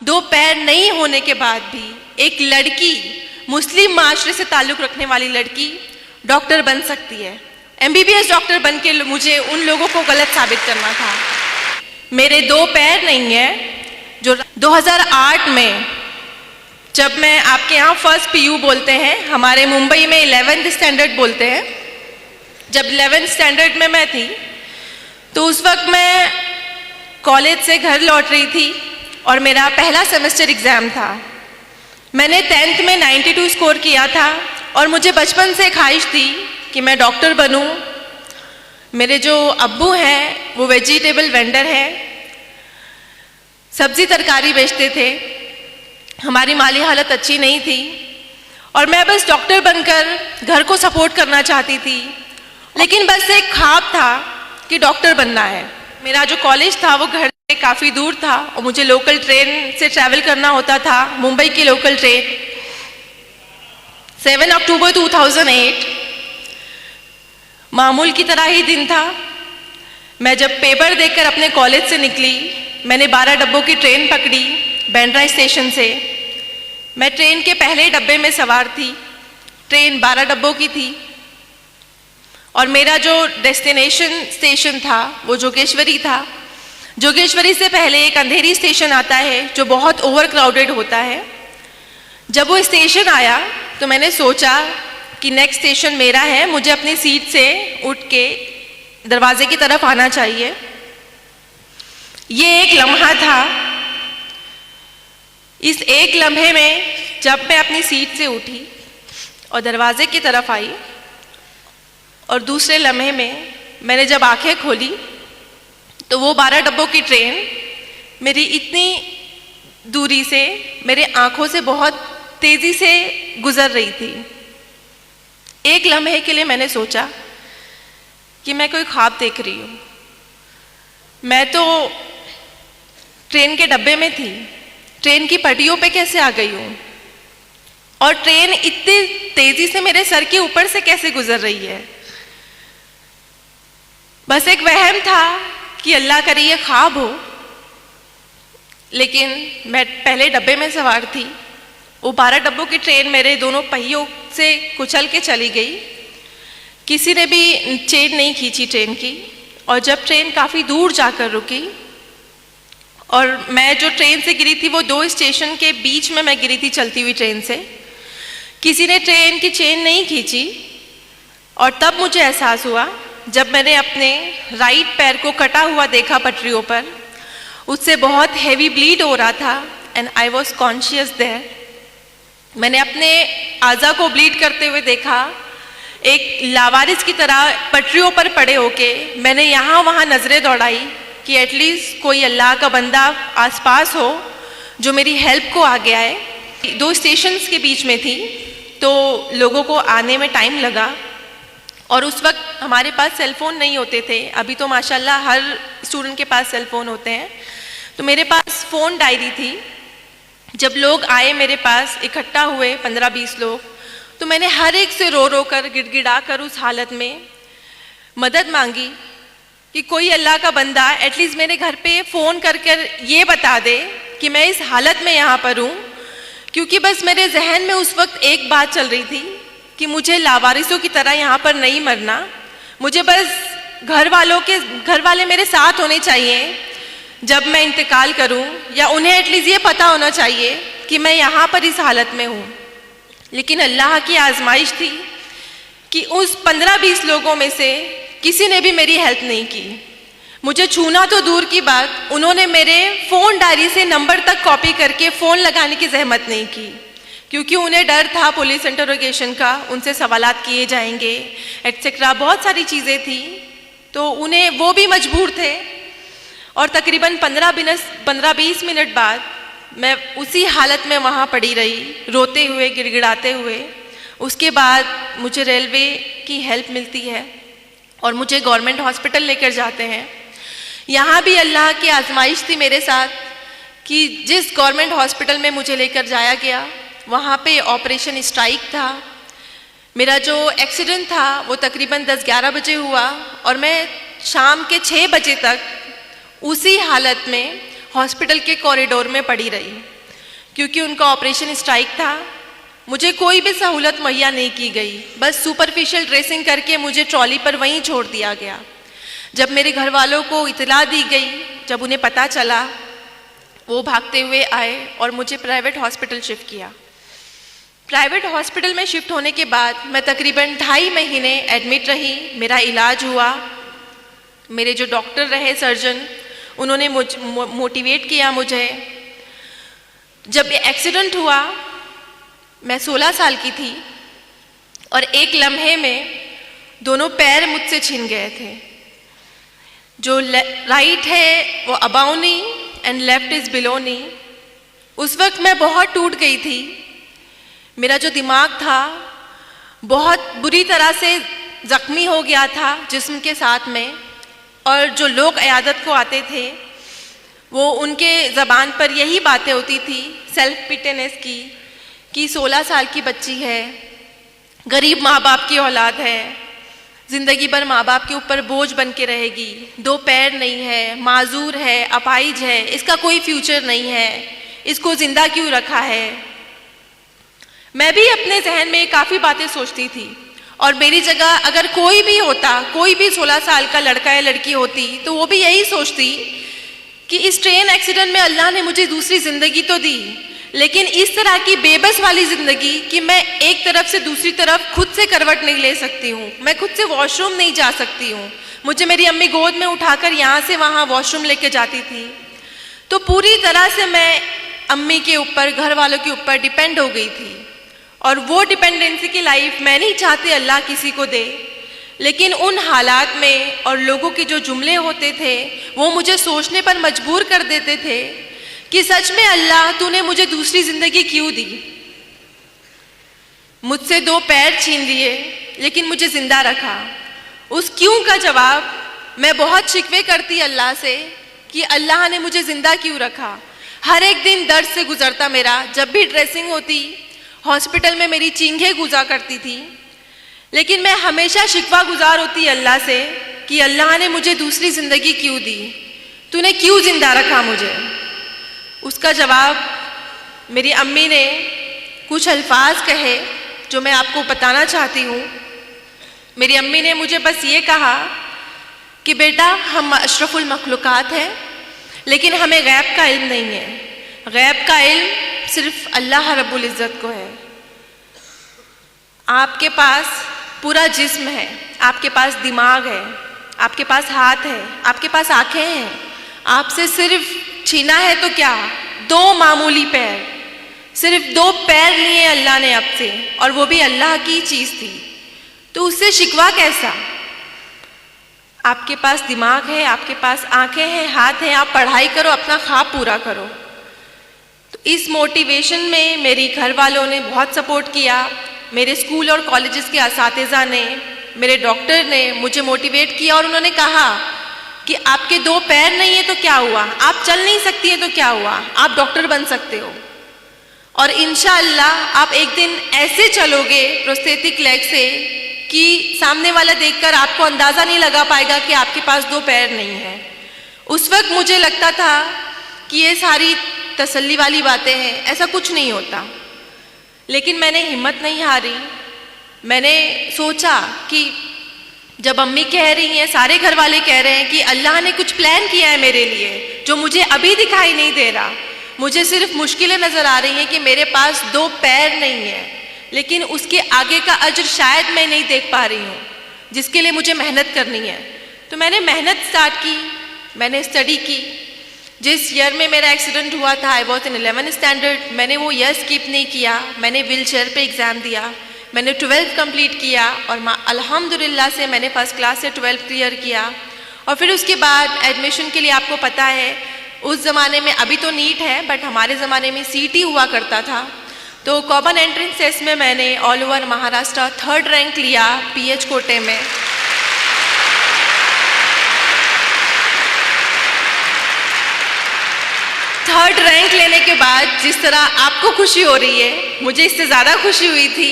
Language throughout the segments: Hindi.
दो पैर नहीं होने के बाद भी एक लड़की, मुस्लिम माशरे से ताल्लुक़ रखने वाली लड़की डॉक्टर बन सकती है। MBBS डॉक्टर बन के मुझे उन लोगों को गलत साबित करना था। मेरे दो पैर नहीं है। जो 2008 में, जब मैं आपके यहाँ फर्स्ट PU बोलते हैं, हमारे मुंबई में 11th स्टैंडर्ड बोलते हैं, जब 11th स्टैंडर्ड में मैं थी तो उस वक्त मैं कॉलेज से घर लौट रही थी और मेरा पहला सेमेस्टर एग्ज़ाम था। मैंने 10th में 92 स्कोर किया था और मुझे बचपन से ख्वाहिश थी कि मैं डॉक्टर बनूं। मेरे जो अब्बू हैं वो वेजिटेबल वेंडर हैं, सब्जी तरकारी बेचते थे। हमारी माली हालत अच्छी नहीं थी और मैं बस डॉक्टर बनकर घर को सपोर्ट करना चाहती थी, लेकिन बस एक ख्वाब था कि डॉक्टर बनना है। मेरा जो कॉलेज था वो घर से काफ़ी दूर था और मुझे लोकल ट्रेन से ट्रैवल करना होता था, मुंबई की लोकल ट्रेन। 7 अक्टूबर 2008 मामूल की तरह ही दिन था। मैं जब पेपर देखकर अपने कॉलेज से निकली, मैंने 12 डब्बों की ट्रेन पकड़ी बैंड्रा स्टेशन से। मैं ट्रेन के पहले डब्बे में सवार थी। ट्रेन 12 डब्बों की थी और मेरा जो डेस्टिनेशन स्टेशन था वो जोगेश्वरी था। जोगेश्वरी से पहले एक अंधेरी स्टेशन आता है जो बहुत ओवर क्राउडेड होता है। जब वो स्टेशन आया तो मैंने सोचा कि नेक्स्ट स्टेशन मेरा है, मुझे अपनी सीट से उठ के दरवाजे की तरफ आना चाहिए। ये एक लम्हा था। इस एक लम्हे में जब मैं अपनी सीट से उठी और दरवाजे की तरफ आई और दूसरे लम्हे में मैंने जब आंखें खोली तो वो 12 डब्बों की ट्रेन मेरी इतनी दूरी से, मेरे आंखों से बहुत तेज़ी से गुजर रही थी। एक लम्हे के लिए मैंने सोचा कि मैं कोई ख्वाब देख रही हूँ। मैं तो ट्रेन के डब्बे में थी, ट्रेन की पटरियों पे कैसे आ गई हूँ और ट्रेन इतनी तेज़ी से मेरे सर के ऊपर से कैसे गुजर रही है। बस एक वहम था कि अल्लाह करे ये ख्वाब हो, लेकिन मैं पहले डब्बे में सवार थी। वो 12 डब्बों की ट्रेन मेरे दोनों पहियों से कुचल के चली गई। किसी ने भी चेन नहीं खींची ट्रेन की और जब ट्रेन काफ़ी दूर जाकर रुकी और मैं जो ट्रेन से गिरी थी वो 2 स्टेशन के बीच में मैं गिरी थी चलती हुई ट्रेन से। किसी ने ट्रेन की चेन नहीं खींची और तब मुझे एहसास हुआ जब मैंने अपने राइट पैर को कटा हुआ देखा पटरियों पर। उससे बहुत हैवी ब्लीड हो रहा था and I was conscious there. मैंने अपने आज़ा को ब्लीड करते हुए देखा। एक लावारिस की तरह पटरियों पर पड़े होके मैंने यहाँ वहाँ नज़रें दौड़ाई कि एटलीस्ट कोई अल्लाह का बंदा आसपास हो जो मेरी हेल्प को आगे आए। 2 स्टेशंस के बीच में थी तो लोगों को आने में टाइम लगा और उस वक्त हमारे पास सेलफ़ोन नहीं होते थे। अभी तो माशाल्लाह हर स्टूडेंट के पास सेलफ़ोन होते हैं। तो मेरे पास फ़ोन डायरी थी। जब लोग आए मेरे पास, इकट्ठा हुए 15-20 लोग, तो मैंने हर एक से रो रो कर, गिड़गिड़ा कर उस हालत में मदद मांगी कि कोई अल्लाह का बंदा एटलीस्ट मेरे घर पे फ़ोन कर कर ये बता दे कि मैं इस हालत में यहाँ पर हूँ। क्योंकि बस मेरे जहन में उस वक्त एक बात चल रही थी कि मुझे लावारिसों की तरह यहाँ पर नहीं मरना। मुझे बस घर वाले मेरे साथ होने चाहिए जब मैं इंतकाल करूं, या उन्हें एटलीस्ट ये पता होना चाहिए कि मैं यहाँ पर इस हालत में हूँ। लेकिन अल्लाह की आजमाइश थी कि उस 15-20 लोगों में से किसी ने भी मेरी हेल्प नहीं की। मुझे छूना तो दूर की बात, उन्होंने मेरे फ़ोन डायरी से नंबर तक कॉपी करके फ़ोन लगाने की जहमत नहीं की, क्योंकि उन्हें डर था पुलिस इंटरोगेशन का, उनसे सवालात किए जाएंगे एटसेट्रा, बहुत सारी चीज़ें थी। तो उन्हें वो भी मजबूर थे। और तकरीबन 15-20 मिनट बाद मैं उसी हालत में वहाँ पड़ी रही, रोते हुए, गिड़गिड़ाते हुए। उसके बाद मुझे रेलवे की हेल्प मिलती है और मुझे गवर्नमेंट हॉस्पिटल लेकर जाते हैं। यहाँ भी अल्लाह की आजमाइश थी मेरे साथ कि जिस गवर्नमेंट हॉस्पिटल में मुझे लेकर जाया गया वहाँ पे ऑपरेशन स्ट्राइक था। मेरा जो एक्सीडेंट था वो तकरीबन 10-11 बजे हुआ और मैं शाम के 6 बजे तक उसी हालत में हॉस्पिटल के कॉरिडोर में पड़ी रही, क्योंकि उनका ऑपरेशन स्ट्राइक था। मुझे कोई भी सहूलत मुहैया नहीं की गई, बस सुपरफिशियल ड्रेसिंग करके मुझे ट्रॉली पर वहीं छोड़ दिया गया। जब मेरे घर वालों को इतला दी गई, जब उन्हें पता चला, वो भागते हुए आए और मुझे प्राइवेट हॉस्पिटल शिफ्ट किया। प्राइवेट हॉस्पिटल में शिफ्ट होने के बाद मैं तकरीबन 2.5 महीने एडमिट रही। मेरा इलाज हुआ। मेरे जो डॉक्टर रहे, सर्जन, उन्होंने मोटिवेट किया मुझे। जब एक्सीडेंट हुआ, मैं 16 साल की थी और एक लम्हे में दोनों पैर मुझसे छिन गए थे। जो राइट है वो above knee and left is below knee. उस वक्त मैं बहुत टूट गई थी। मेरा जो दिमाग था बहुत बुरी तरह से जख्मी हो गया था जिस्म के साथ में, और जो लोग इयादत को आते थे वो उनके ज़बान पर यही बातें होती थी सेल्फ पिटेनेस की, कि 16 साल की बच्ची है, गरीब माँ बाप की औलाद है, ज़िंदगी भर माँ बाप के ऊपर बोझ बन के रहेगी, 2 पैर नहीं है, माजूर है, अपाहिज है, इसका कोई फ्यूचर नहीं है, इसको ज़िंदा क्यों रखा है। मैं भी अपने जहन में काफ़ी बातें सोचती थी, और मेरी जगह अगर कोई भी होता, कोई भी 16 साल का लड़का या लड़की होती, तो वो भी यही सोचती कि इस ट्रेन एक्सीडेंट में अल्लाह ने मुझे दूसरी ज़िंदगी तो दी, लेकिन इस तरह की बेबस वाली ज़िंदगी कि मैं एक तरफ से दूसरी तरफ खुद से करवट नहीं ले सकती हूँ, मैं खुद से वॉशरूम नहीं जा सकती हूँ, मुझे मेरी अम्मी गोद में उठाकर यहाँ से वहाँ वॉशरूम लेके जाती थी। तो पूरी तरह से मैं अम्मी के ऊपर, घर वालों के ऊपर डिपेंड हो गई थी, और वो डिपेंडेंसी की लाइफ मैं नहीं चाहती अल्लाह किसी को दे। लेकिन उन हालात में और लोगों के जो जुमले होते थे वो मुझे सोचने पर मजबूर कर देते थे कि सच में अल्लाह तूने मुझे दूसरी ज़िंदगी क्यों दी। मुझसे 2 पैर छीन लिए लेकिन मुझे ज़िंदा रखा। उस क्यों का जवाब मैं बहुत शिकवे करती अल्लाह से कि अल्लाह ने मुझे ज़िंदा क्यों रखा। हर एक दिन दर्द से गुजरता मेरा। जब भी ड्रेसिंग होती, हॉस्पिटल में मेरी चींघें गुजा करती थी, लेकिन मैं हमेशा शिकवा गुजार होती अल्लाह से कि अल्लाह ने मुझे दूसरी ज़िंदगी क्यों दी, तूने क्यों ज़िंदा रखा मुझे। उसका जवाब मेरी अम्मी ने कुछ अल्फाज कहे जो मैं आपको बताना चाहती हूँ। मेरी अम्मी ने मुझे बस ये कहा कि बेटा, हम अशरफुल मखलूक़ात हैं, लेकिन हमें गैब का इल्म नहीं है। गैब का इल्म सिर्फ अल्लाह रब्बुल इज़्ज़त को है। आपके पास पूरा जिस्म है, आपके पास दिमाग है, आपके पास हाथ है, आपके पास आँखें हैं, आपसे सिर्फ छीना है तो क्या, 2 मामूली पैर, सिर्फ 2 पैर लिए अल्लाह ने आपसे, और वो भी अल्लाह की चीज़ थी, तो उससे शिकवा कैसा। आपके पास दिमाग है, आपके पास आँखें हैं, हाथ हैं, आप पढ़ाई करो, अपना ख्वाब पूरा करो। तो इस मोटिवेशन में मेरी घर वालों ने बहुत सपोर्ट किया, मेरे स्कूल और कॉलेजेस के असातिज़ा ने, मेरे डॉक्टर ने मुझे मोटिवेट किया, और उन्होंने कहा कि आपके 2 पैर नहीं है तो क्या हुआ, आप चल नहीं सकती है तो क्या हुआ, आप डॉक्टर बन सकते हो, और इंशाअल्लाह आप एक दिन ऐसे चलोगे प्रोस्थेटिक लेग से कि सामने वाला देखकर आपको अंदाज़ा नहीं लगा पाएगा कि आपके पास 2 पैर नहीं है। उस वक्त मुझे लगता था कि ये सारी तसल्ली वाली बातें हैं, ऐसा कुछ नहीं होता, लेकिन मैंने हिम्मत नहीं हारी। मैंने सोचा कि जब अम्मी कह रही हैं, सारे घर वाले कह रहे हैं कि अल्लाह ने कुछ प्लान किया है मेरे लिए जो मुझे अभी दिखाई नहीं दे रहा, मुझे सिर्फ मुश्किलें नज़र आ रही हैं कि मेरे पास 2 पैर नहीं है, लेकिन उसके आगे का अज्र शायद मैं नहीं देख पा रही हूँ, जिसके लिए मुझे मेहनत करनी है। तो मैंने मेहनत स्टार्ट की, मैंने स्टडी की। जिस ईयर में मेरा एक्सीडेंट हुआ था, I was in 11th standard, मैंने वो ईयर स्किप नहीं किया। मैंने व्हील चेयर पर एग्ज़ाम दिया, मैंने 12th कंप्लीट किया, और अल्हम्दुलिल्लाह से मैंने फ़र्स्ट क्लास से 12th क्लियर किया। और फिर उसके बाद एडमिशन के लिए आपको पता है उस ज़माने में, अभी तो नीट है बट हमारे ज़माने में CET हुआ करता था, तो कॉमन एंट्रेंस टेस्ट में मैंने all over Maharashtra 3rd rank लिया PH कोटे में। थर्ड रैंक लेने के बाद जिस तरह आपको खुशी हो रही है, मुझे इससे ज़्यादा खुशी हुई थी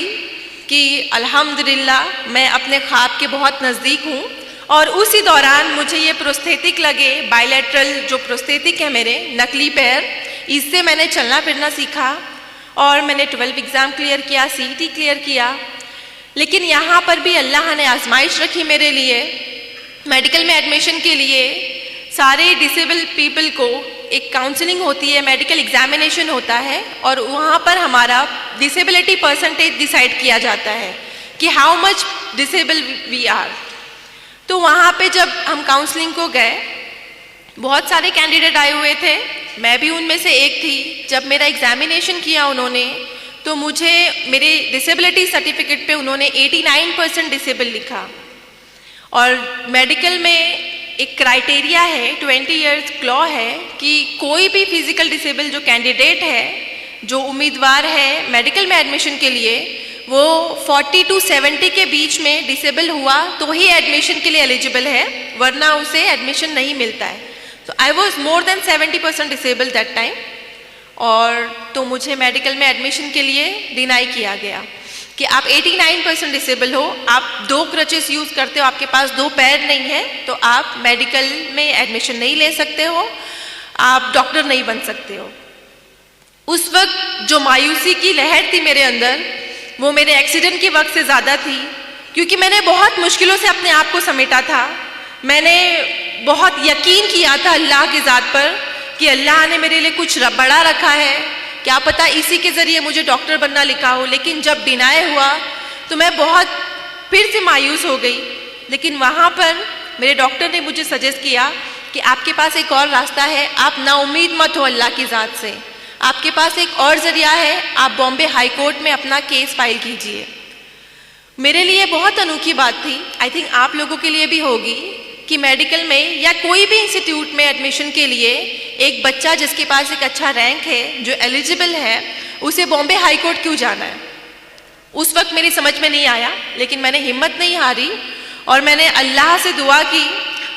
कि अल्हम्दुलिल्लाह मैं अपने ख्वाब के बहुत नज़दीक हूँ, और उसी दौरान मुझे ये प्रोस्थेटिक लगे, बायलैटरल जो प्रोस्थेटिक है मेरे नकली पैर, इससे मैंने चलना फिरना सीखा और मैंने 12 एग्ज़ाम क्लियर किया, CET क्लियर किया। लेकिन यहाँ पर भी अल्लाह ने आजमाइश रखी मेरे लिए। मेडिकल में एडमिशन के लिए सारे डिसेबल पीपल को एक काउंसलिंग होती है, मेडिकल एग्जामिनेशन होता है और वहाँ पर हमारा डिसेबिलिटी परसेंटेज डिसाइड किया जाता है कि how much disable we are. तो वहाँ पे जब हम काउंसलिंग को गए, बहुत सारे कैंडिडेट आए हुए थे, मैं भी उनमें से एक थी। जब मेरा एग्जामिनेशन किया उन्होंने, तो मुझे मेरे डिसेबिलिटी सर्टिफिकेट पे उन्होंने 89% डिसेबल लिखा। और मेडिकल में एक क्राइटेरिया है, 20 ईयर्स लॉ है कि कोई भी फिजिकल डिसेबल जो कैंडिडेट है, जो उम्मीदवार है मेडिकल में एडमिशन के लिए, वो 40 to 70 के बीच में डिसेबल हुआ तो ही एडमिशन के लिए एलिजिबल है, वरना उसे एडमिशन नहीं मिलता है। तो I was more than 70% disable that time, और तो मुझे मेडिकल में एडमिशन के लिए डिनाई किया गया कि आप 89% डिसेबल हो, आप 2 क्रचेस यूज़ करते हो, आपके पास 2 पैर नहीं है, तो आप मेडिकल में एडमिशन नहीं ले सकते हो, आप डॉक्टर नहीं बन सकते हो। उस वक्त जो मायूसी की लहर थी मेरे अंदर, वो मेरे एक्सीडेंट के वक्त से ज़्यादा थी, क्योंकि मैंने बहुत मुश्किलों से अपने आप को समेटा था। मैंने बहुत यकीन किया था अल्लाह की ज़ात पर कि अल्लाह ने मेरे लिए कुछ बड़ा रखा है, क्या पता इसी के ज़रिए मुझे डॉक्टर बनना लिखा हो। लेकिन जब डिनाई हुआ तो मैं बहुत फिर से मायूस हो गई। लेकिन वहाँ पर मेरे डॉक्टर ने मुझे सजेस्ट किया कि आपके पास एक और रास्ता है, आप नाउम्मीद मत हो अल्लाह की ज़ात से, आपके पास एक और ज़रिया है, आप बॉम्बे हाई कोर्ट में अपना केस फाइल कीजिए। मेरे लिए बहुत अनोखी बात थी, आई थिंक आप लोगों के लिए भी होगी, कि मेडिकल में या कोई भी इंस्टीट्यूट में एडमिशन के लिए एक बच्चा जिसके पास एक अच्छा रैंक है, जो एलिजिबल है, उसे बॉम्बे हाई कोर्ट क्यों जाना है। उस वक्त मेरी समझ में नहीं आया, लेकिन मैंने हिम्मत नहीं हारी और मैंने अल्लाह से दुआ की,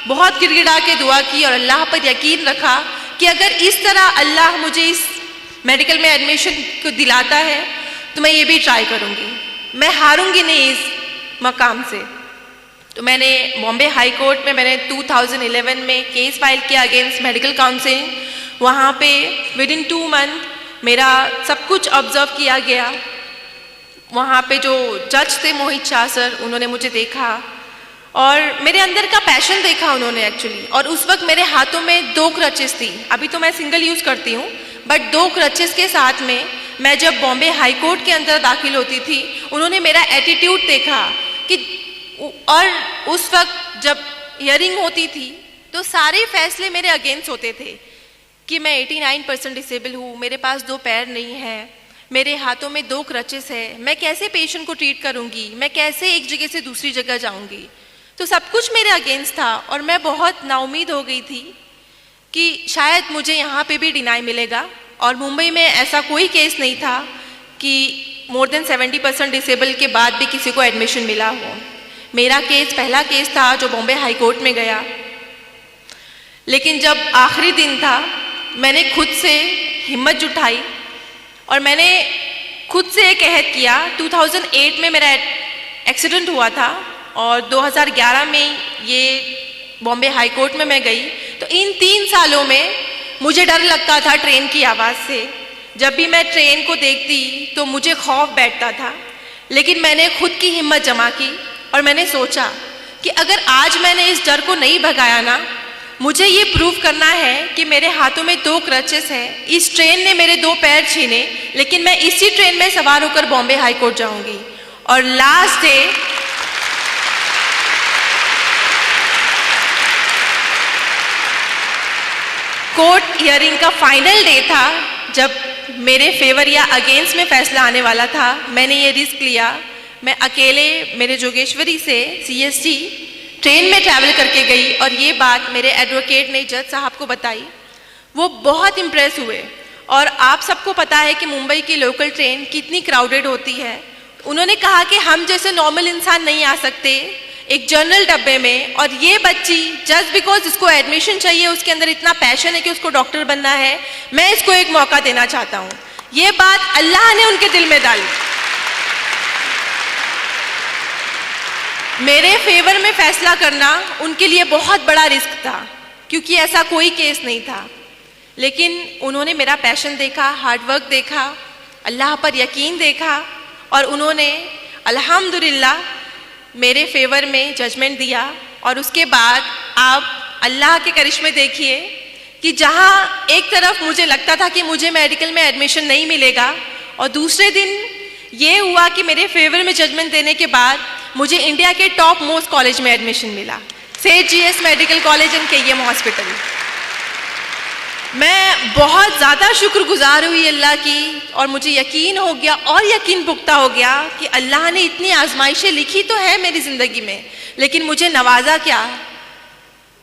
बहुत गिड़गिड़ा के दुआ की और अल्लाह पर यकीन रखा कि अगर इस तरह अल्लाह मुझे इस मेडिकल में एडमिशन को दिलाता है तो मैं ये भी ट्राई करूँगी, मैं हारूंगी नहीं इस मकाम से। तो मैंने बॉम्बे हाई कोर्ट में मैंने 2011 में केस फाइल किया अगेंस्ट मेडिकल काउंसिल। वहाँ पे विदिन 2 मंथ मेरा सब कुछ ऑब्जर्व किया गया। वहाँ पे जो जज थे मोहित शाह सर, उन्होंने मुझे देखा और मेरे अंदर का पैशन देखा उन्होंने एक्चुअली। और उस वक्त मेरे हाथों में 2 क्रचेस थी, अभी तो मैं सिंगल यूज़ करती हूँ, बट 2 क्रचेस के साथ में मैं जब बॉम्बे हाई कोर्ट के अंदर दाखिल होती थी, उन्होंने मेरा एटीट्यूड देखा कि, और उस वक्त जब हियरिंग होती थी तो सारे फैसले मेरे अगेंस्ट होते थे कि मैं 89% डिसेबल हूँ, मेरे पास 2 पैर नहीं है, मेरे हाथों में 2 क्रचेस है, मैं कैसे पेशेंट को ट्रीट करूँगी, मैं कैसे एक जगह से दूसरी जगह जाऊँगी। तो सब कुछ मेरे अगेंस्ट था और मैं बहुत नाउम्मीद हो गई थी कि शायद मुझे यहाँ पे भी डिनाई मिलेगा। और मुंबई में ऐसा कोई केस नहीं था कि मोर देन 70% डिसेबल के बाद भी किसी को एडमिशन मिला हो। मेरा केस पहला केस था जो बॉम्बे हाई कोर्ट में गया। लेकिन जब आखिरी दिन था, मैंने खुद से हिम्मत जुटाई और मैंने खुद से एक अहद किया। 2008 में मेरा एक्सीडेंट हुआ था और 2011 में ये बॉम्बे हाई कोर्ट में मैं गई। तो इन 3 सालों में मुझे डर लगता था ट्रेन की आवाज़ से। जब भी मैं ट्रेन को देखती तो मुझे खौफ बैठता था, लेकिन मैंने खुद की हिम्मत जमा की और मैंने सोचा कि अगर आज मैंने इस डर को नहीं भगाया ना, मुझे ये प्रूव करना है कि मेरे हाथों में 2 क्रचेस हैं। इस ट्रेन ने मेरे 2 पैर छीने, लेकिन मैं इसी ट्रेन में सवार होकर बॉम्बे हाई कोर्ट जाऊंगी। और लास्ट डे कोर्ट हियरिंग का फाइनल डे था, जब मेरे फेवर या अगेंस्ट में फैसला आने वाला था। मैंने ये रिस्क लिया। मैं अकेले मेरे जोगेश्वरी से CST ट्रेन में ट्रैवल करके गई और ये बात मेरे एडवोकेट ने जज साहब को बताई। वो बहुत इम्प्रेस हुए। और आप सबको पता है कि मुंबई की लोकल ट्रेन कितनी क्राउडेड होती है। उन्होंने कहा कि हम जैसे नॉर्मल इंसान नहीं आ सकते एक जनरल डब्बे में, और ये बच्ची जस्ट बिकॉज इसको एडमिशन चाहिए, उसके अंदर इतना पैशन है कि उसको डॉक्टर बनना है, मैं इसको एक मौका देना चाहता हूँ। ये बात अल्लाह ने उनके दिल में डाली। मेरे फेवर में फैसला करना उनके लिए बहुत बड़ा रिस्क था, क्योंकि ऐसा कोई केस नहीं था। लेकिन उन्होंने मेरा पैशन देखा, हार्डवर्क देखा, अल्लाह पर यकीन देखा, और उन्होंने अल्हम्दुलिल्लाह मेरे फेवर में जजमेंट दिया। और उसके बाद आप अल्लाह के करिश्मे देखिए कि जहाँ एक तरफ मुझे लगता था कि मुझे मेडिकल में एडमिशन नहीं मिलेगा, और दूसरे दिन ये हुआ कि मेरे फेवर में जजमेंट देने के बाद मुझे इंडिया के टॉप मोस्ट कॉलेज में एडमिशन मिला, सेठ GS medical college and KEM hospital. मैं बहुत ज़्यादा शुक्रगुजार हुई अल्लाह की, और मुझे यकीन हो गया और यकीन पुख्ता हो गया कि अल्लाह ने इतनी आजमाइशें लिखी तो है मेरी ज़िंदगी में, लेकिन मुझे नवाजा क्या,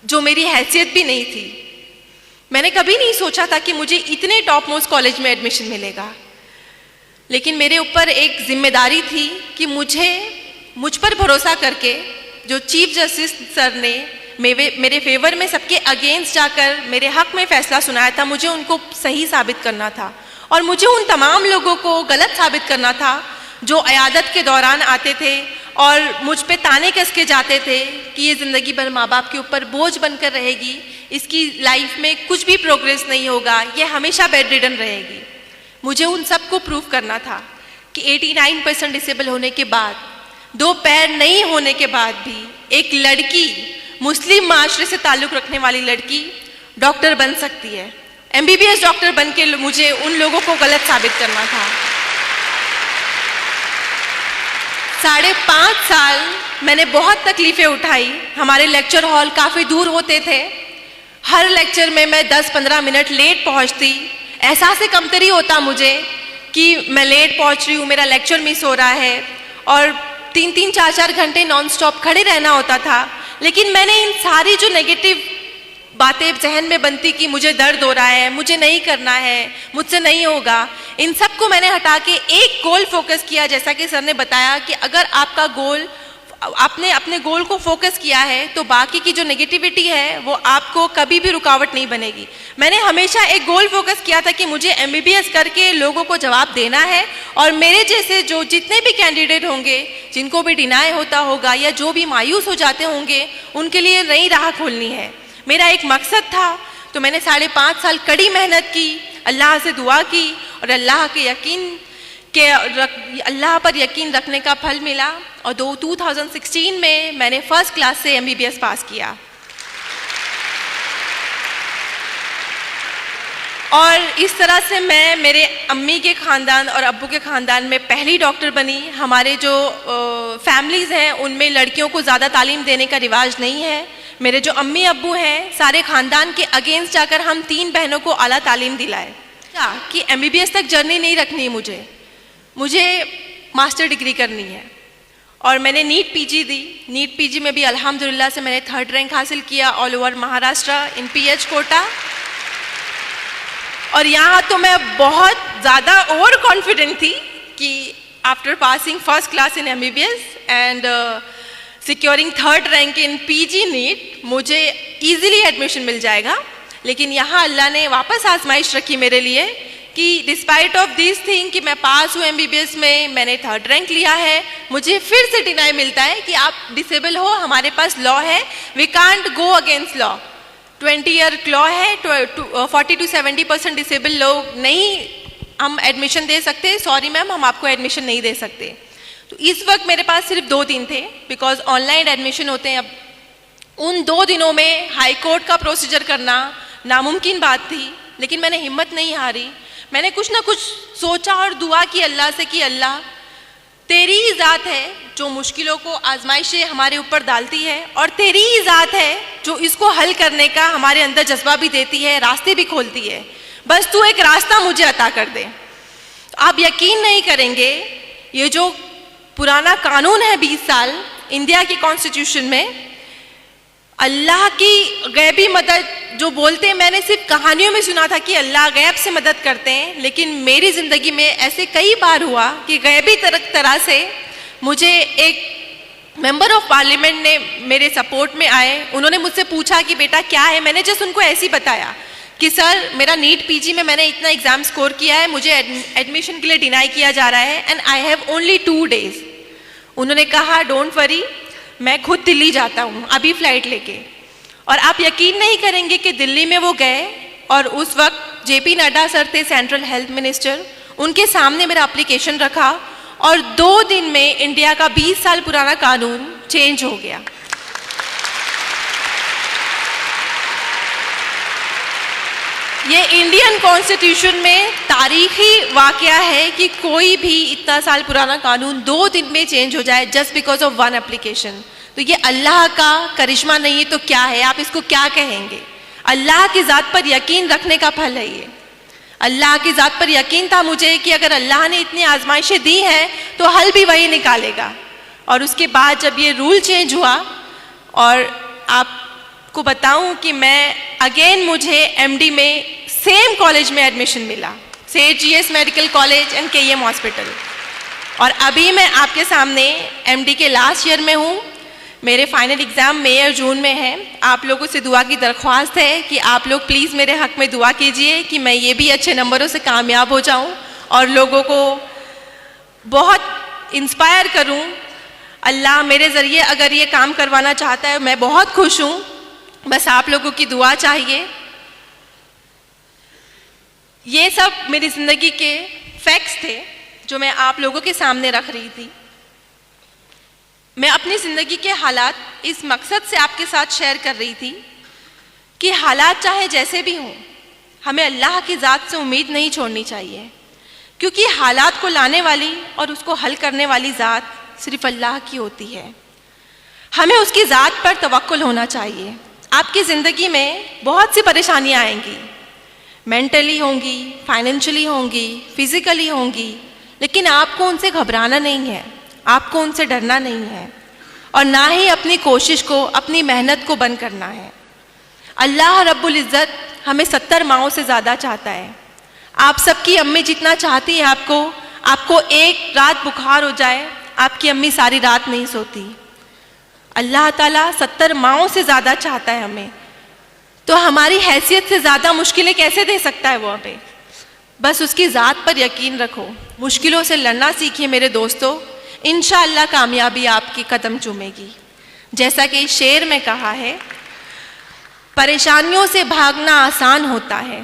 जो मेरी हैसियत भी नहीं थी। मैंने कभी नहीं सोचा था कि मुझे इतने टॉप मोस्ट कॉलेज में एडमिशन मिलेगा, लेकिन मेरे ऊपर एक जिम्मेदारी थी कि मुझ पर भरोसा करके जो चीफ जस्टिस सर ने मेरे फेवर में सबके अगेंस्ट जाकर मेरे हक में फैसला सुनाया था, मुझे उनको सही साबित करना था, और मुझे उन तमाम लोगों को गलत साबित करना था जो अयादत के दौरान आते थे और मुझ पे ताने कस के जाते थे कि ये ज़िंदगी भर माँ बाप के ऊपर बोझ बनकर रहेगी, इसकी लाइफ में कुछ भी प्रोग्रेस नहीं होगा, ये हमेशा बेड रिडन रहेगी। मुझे उन सबको प्रूव करना था कि 89% डिसेबल होने के बाद, 2 पैर नहीं होने के बाद भी एक लड़की, मुस्लिम माशरे से ताल्लुक़ रखने वाली लड़की डॉक्टर बन सकती है। MBBS डॉक्टर बन के मुझे उन लोगों को गलत साबित करना था। 5.5 साल मैंने बहुत तकलीफ़ें उठाई। हमारे लेक्चर हॉल काफ़ी दूर होते थे, हर लेक्चर में मैं 10-15 मिनट लेट पहुंचती। एहसास कमतरी होता मुझे कि मैं लेट पहुंच रही हूँ, मेरा लेक्चर मिस हो रहा है, और 3-3, 4-4 घंटे नॉन स्टॉप खड़े रहना होता था। लेकिन मैंने इन सारी जो नेगेटिव बातें जहन में बनती कि मुझे दर्द हो रहा है, मुझे नहीं करना है, मुझसे नहीं होगा, इन सब को मैंने हटा के एक गोल फोकस किया। जैसा कि सर ने बताया कि अगर आपका गोल, आपने अपने गोल को फोकस किया है तो बाकी की जो नेगेटिविटी है वो आपको कभी भी रुकावट नहीं बनेगी। मैंने हमेशा एक गोल फोकस किया था कि मुझे MBBS करके लोगों को जवाब देना है, और मेरे जैसे जो जितने भी कैंडिडेट होंगे, जिनको भी डिनाई होता होगा या जो भी मायूस हो जाते होंगे, उनके लिए नई राह खोलनी है। मेरा एक मकसद था। तो मैंने 5.5 साल कड़ी मेहनत की, अल्लाह से दुआ की, और अल्लाह पर यकीन रखने का फल मिला। और 2016 में मैंने फर्स्ट क्लास से MBBS पास किया। और इस तरह से मैं मेरे अम्मी के ख़ानदान और अब्बू के ख़ानदान में पहली डॉक्टर बनी। हमारे जो फैमिलीज़ हैं उनमें लड़कियों को ज़्यादा तालीम देने का रिवाज नहीं है। मेरे जो अम्मी अब्बू हैं, सारे ख़ानदान के अगेंस्ट जाकर हम 3 बहनों को आला तालीम दिलाए कि MBBS तक जर्नी नहीं रखनी, मुझे मास्टर डिग्री करनी है। और मैंने नीट PG दी। नीट PG में भी अल्हम्दुलिल्लाह से मैंने 3rd रैंक हासिल किया ऑल ओवर महाराष्ट्र इन PH कोटा। और यहाँ तो मैं बहुत ज़्यादा ओवर कॉन्फिडेंट थी कि after passing first class in MBBS and securing 3rd rank in PG NEET मुझे ईजिली एडमिशन मिल जाएगा। लेकिन यहाँ अल्लाह ने वापस आजमाइश रखी मेरे लिए कि डिस्पाइट ऑफ दिस थिंग कि मैं पास हूँ MBBS में, मैंने 3rd रैंक लिया है, मुझे फिर से डिनाई मिलता है कि आप डिसेबल हो, हमारे पास लॉ है, we can't go against law. 20 year law है, 40 to 70% डिसेबल लोग नहीं हम एडमिशन दे सकते, सॉरी मैम हम आपको एडमिशन नहीं दे सकते। तो इस वक्त मेरे पास सिर्फ 2 दिन थे, बिकॉज ऑनलाइन एडमिशन होते हैं। अब उन 2 दिनों में हाई कोर्ट का प्रोसीजर करना नामुमकिन बात थी, लेकिन मैंने हिम्मत नहीं हारी। मैंने कुछ ना कुछ सोचा और दुआ की अल्लाह से कि अल्लाह तेरी ही ज़ात है जो मुश्किलों को, आजमाइशें हमारे ऊपर डालती है, और तेरी ही ज़ात है जो इसको हल करने का हमारे अंदर जज्बा भी देती है, रास्ते भी खोलती है। बस तू एक रास्ता मुझे अता कर दे। आप यकीन नहीं करेंगे, ये जो पुराना कानून है 20 साल इंडिया की कॉन्स्टिट्यूशन में, अल्लाह की गैबी मदद जो बोलते हैं, मैंने सिर्फ कहानियों में सुना था कि अल्लाह गैब से मदद करते हैं, लेकिन मेरी ज़िंदगी में ऐसे कई बार हुआ कि गैबी तरह से मुझे एक मेंबर ऑफ पार्लियामेंट ने मेरे सपोर्ट में आए। उन्होंने मुझसे पूछा कि बेटा क्या है, मैंने जस्ट उनको ऐसे ही बताया कि सर मेरा नीट PG में मैंने इतना एग्ज़ाम स्कोर किया है, मुझे एडमिशन के लिए डिनाई किया जा रहा है and I have only 2 days। उन्होंने कहा डोंट वरी, मैं खुद दिल्ली जाता हूँ अभी फ्लाइट लेके। और आप यकीन नहीं करेंगे कि दिल्ली में वो गए और उस वक्त जेपी नड्डा सर थे सेंट्रल हेल्थ मिनिस्टर, उनके सामने मेरा एप्लीकेशन रखा और 2 दिन में इंडिया का 20 साल पुराना कानून चेंज हो गया। ये इंडियन कॉन्स्टिट्यूशन में तारीखी वाकया है कि कोई भी इतना साल पुराना कानून 2 दिन में चेंज हो जाए जस्ट बिकॉज ऑफ 1 एप्लीकेशन। तो ये अल्लाह का करिश्मा नहीं है तो क्या है, आप इसको क्या कहेंगे? अल्लाह की ज़ात पर यकीन रखने का फल है ये। अल्लाह की ज़ात पर यकीन था मुझे कि अगर अल्लाह ने इतनी आजमाइशें दी हैं तो हल भी वही निकालेगा। और उसके बाद जब ये रूल चेंज हुआ, और आपको बताऊं कि मुझे एमडी में सेम कॉलेज में एडमिशन मिला, सेठ GS medical college and KEM hospital. और अभी मैं आपके सामने एमडी के लास्ट ईयर में हूँ। मेरे फाइनल एग्ज़ाम मई और जून में है। आप लोगों से दुआ की दरख्वास्त है कि आप लोग प्लीज़ मेरे हक़ में दुआ कीजिए कि मैं ये भी अच्छे नंबरों से कामयाब हो जाऊँ और लोगों को बहुत इंस्पायर करूँ। अल्लाह मेरे ज़रिए अगर ये काम करवाना चाहता है, मैं बहुत खुश हूँ। बस आप लोगों की दुआ चाहिए। ये सब मेरी ज़िंदगी के फैक्ट्स थे जो मैं आप लोगों के सामने रख रही थी। मैं अपनी ज़िंदगी के हालात इस मकसद से आपके साथ शेयर कर रही थी कि हालात चाहे जैसे भी हों, हमें अल्लाह की ज़ात से उम्मीद नहीं छोड़नी चाहिए, क्योंकि हालात को लाने वाली और उसको हल करने वाली ज़ात सिर्फ अल्लाह की होती है। हमें उसकी ज़ात पर तवक्कुल होना चाहिए। आपकी ज़िंदगी में बहुत सी परेशानियाँ आएंगी, मेंटली होंगी, फाइनेंशियली होंगी, फिज़िकली होंगी, लेकिन आपको उनसे घबराना नहीं है, आपको उनसे डरना नहीं है और ना ही अपनी कोशिश को, अपनी मेहनत को बंद करना है। अल्लाह रब्बुल इज़्ज़त हमें 70 माओं से ज़्यादा चाहता है। आप सबकी अम्मी जितना चाहती है आपको एक रात बुखार हो जाए, आपकी अम्मी सारी रात नहीं सोती। अल्लाह ताला 70 माओं से ज़्यादा चाहता है हमें, तो हमारी हैसियत से ज़्यादा मुश्किलें कैसे दे सकता है वो हमें? बस उसकी ज़ात पर यकीन रखो, मुश्किलों से लड़ना सीखिए मेरे दोस्तों। इंशाअल्लाह कामयाबी आपकी कदम चूमेगी। जैसा कि शेर में कहा है, परेशानियों से भागना आसान होता है,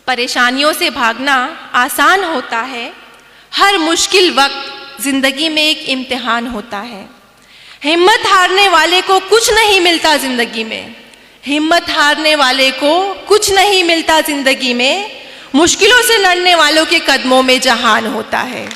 परेशानियों से भागना आसान होता है, हर मुश्किल वक्त ज़िंदगी में एक इम्तिहान होता है। हिम्मत हारने वाले को कुछ नहीं मिलता ज़िंदगी में, हिम्मत हारने वाले को कुछ नहीं मिलता ज़िंदगी में, मुश्किलों से लड़ने वालों के कदमों में जहान होता है।